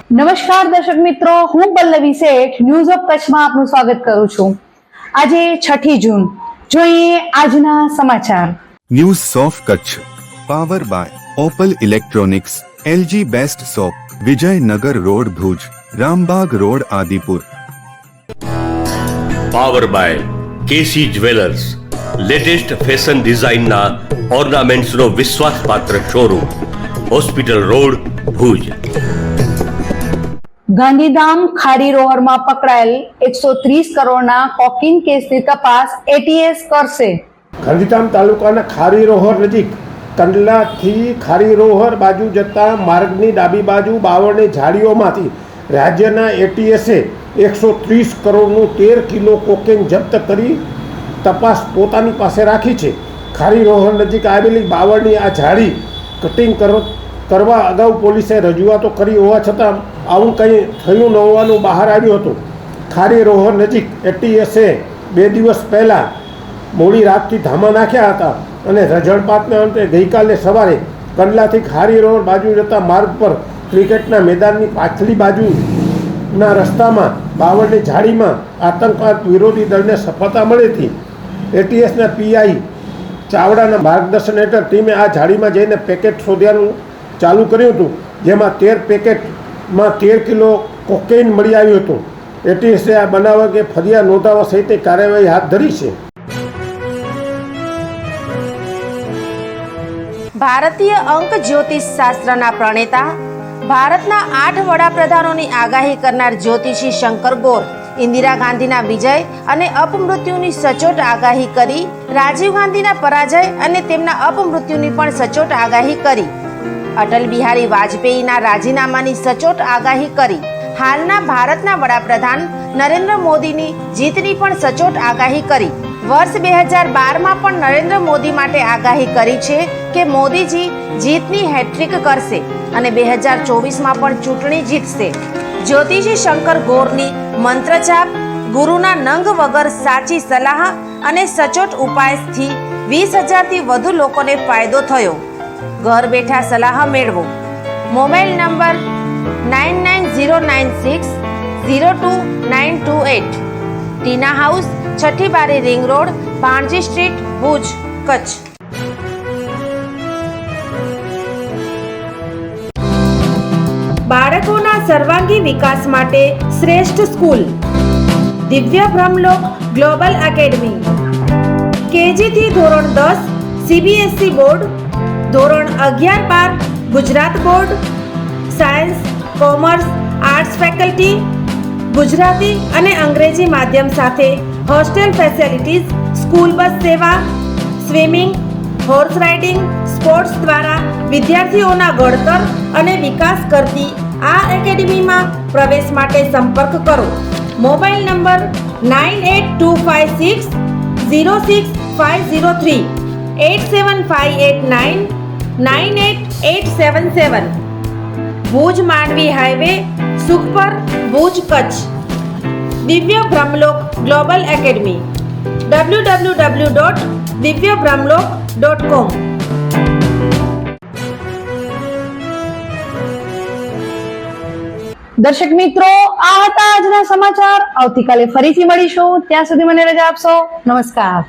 નમસ્કાર દર્શક મિત્રો, હું પલ્લવી શેઠ ન્યૂઝ ઓફ કચ્છમાં આપનું સ્વાગત કરું છું। આજે 6 જૂન, જોઈએ આજના સમાચાર। News of Kutch power by Opal electronics, LG best shop, Vijaynagar road Bhuj, Rambagh road Adipur. Power by KC jewellers, latest fashion ડિઝાઇનના ઓર્નામેન્ટ્સનો વિશ્વાસપાત્ર showroom, hospital road Bhuj. Gandhidham Khari રોહરમાં પકડાયેલ 130 કરોડના કોકીન કેસની તપાસ ATS કરશે। ગાંધીધામ તાલુકાના ખારી રોહર નજીક કંડલાથી ખારી રોહર બાજુ જતા માર્ગની ડાબી બાજુ બાવળની ઝાડીઓમાંથી રાજ્યના ATSએ 130 કરોડનું 13 કિલો કોકેન જપ્ત કરી તપાસ પોતાની પાસે રાખી છે। ખારી રોહર નજીક આવેલી બાવળની આ ઝાડી કટિંગ કરવા અગાઉ પોલીસે રજૂઆતો કરી હોવા છતાં આવું કંઈ થયું ન હોવાનું બહાર આવ્યું હતું। ખારી રોહર નજીક ATSએ 2 દિવસ પહેલાં મોડી રાતથી ધામા નાખ્યા હતા અને રઝળપાતના અંતે ગઈકાલે સવારે કંડલાથી ખારી રોહર બાજુ જતા માર્ગ પર ક્રિકેટના મેદાનની પાછલી બાજુના રસ્તામાં બાવળની ઝાડીમાં આતંકવાદ વિરોધી દળને સફળતા મળી હતી। ATSના PI ચાવડાના માર્ગદર્શન હેઠળ ટીમે આ ઝાડીમાં જઈને પેકેટ શોધવાનું ચાલુ કર્યું હતું, જેમાં 13 પેકેટમાં 13 કિલો કોકેઇન મળી આવ્યું હતું। ATSએ આ બનાવ અંગે ફરિયાદ નોંધાવવા સહિતની કાર્યવાહી હાથ ધરી છે। ભારતીય અંક જ્યોતિષ શાસ્ત્રના પ્રણેતા, ભારતના 8 વડાપ્રધાનોની આગાહી કરનાર જ્યોતિષી શંકર ગોર ઇન્દિરા ગાંધીના વિજય અને અપમૃત્યુની સચોટ આગાહી કરી, રાજીવ ગાંધીના પરાજય અને તેમના અપમૃત્યુની પણ સચોટ આગાહી કરી, અટલ બિહારી વાજપેયીના રાજીનામાની સચોટ આગાહી કરી, હાલના ભારતના વડાપ્રધાન નરેન્દ્ર મોદીની જીતની પણ સચોટ આગાહી કરી। વર્ષ 2012માં પણ નરેન્દ્ર મોદી માટે આગાહી કરી છે કે મોદીજી જીતની હેટ્રિક કરશે અને 2024માં પણ ચૂંટણી જીતશે। જ્યોતિષી શંકર ગોરની મંત્રજાપ, ગુરુના નંગ વગર સાચી સલાહ અને સચોટ ઉપાયથી 20,000થી વધુ લોકોને ફાયદો થયો। ઘર બેઠા સલાહ મેળવો। Mobile number 9909602928। ટીના હાઉસ, છઠ્ઠી બારી ring road, Bhanji street, Bhuj, Kutch. બાળકોના સર્વાંગી વિકાસ માટે શ્રેષ્ઠ સ્કૂલ દિવ્ય બ્રહ્મલોક ગ્લોબલ એકેડમી। KG થી ધોરણ 10 CBSE બોર્ડ, ધોરણ 11-12 Gujarat board, science, commerce, arts faculty, Gujarati અને અંગ્રેજી માધ્યમ સાથે હોસ્ટેલ ફેસિલિટીઝ, સ્કૂલ બસ સેવા, સ્વિમિંગ, હોર્સ રાઇડિંગ, સ્પોર્ટ્સ દ્વારા વિદ્યાર્થીઓના ઘડતર અને વિકાસ કરતી આ એકેડમીમાં પ્રવેશ માટે સંપર્ક કરો। Mobile number 9825606503, 8758998877। Bhuj Mandvi highway, Sukhpar, Bhuj, Kutch. દિવ્ય બ્રહ્મલોક ગ્લોબલ એકેડમી, www.divyabrahmlok.com। દર્શક મિત્રો, આ હતા આજના સમાચાર। આવતીકાલે ફરીથી મળીશું, ત્યાં સુધી મને રજા આપશો। નમસ્કાર।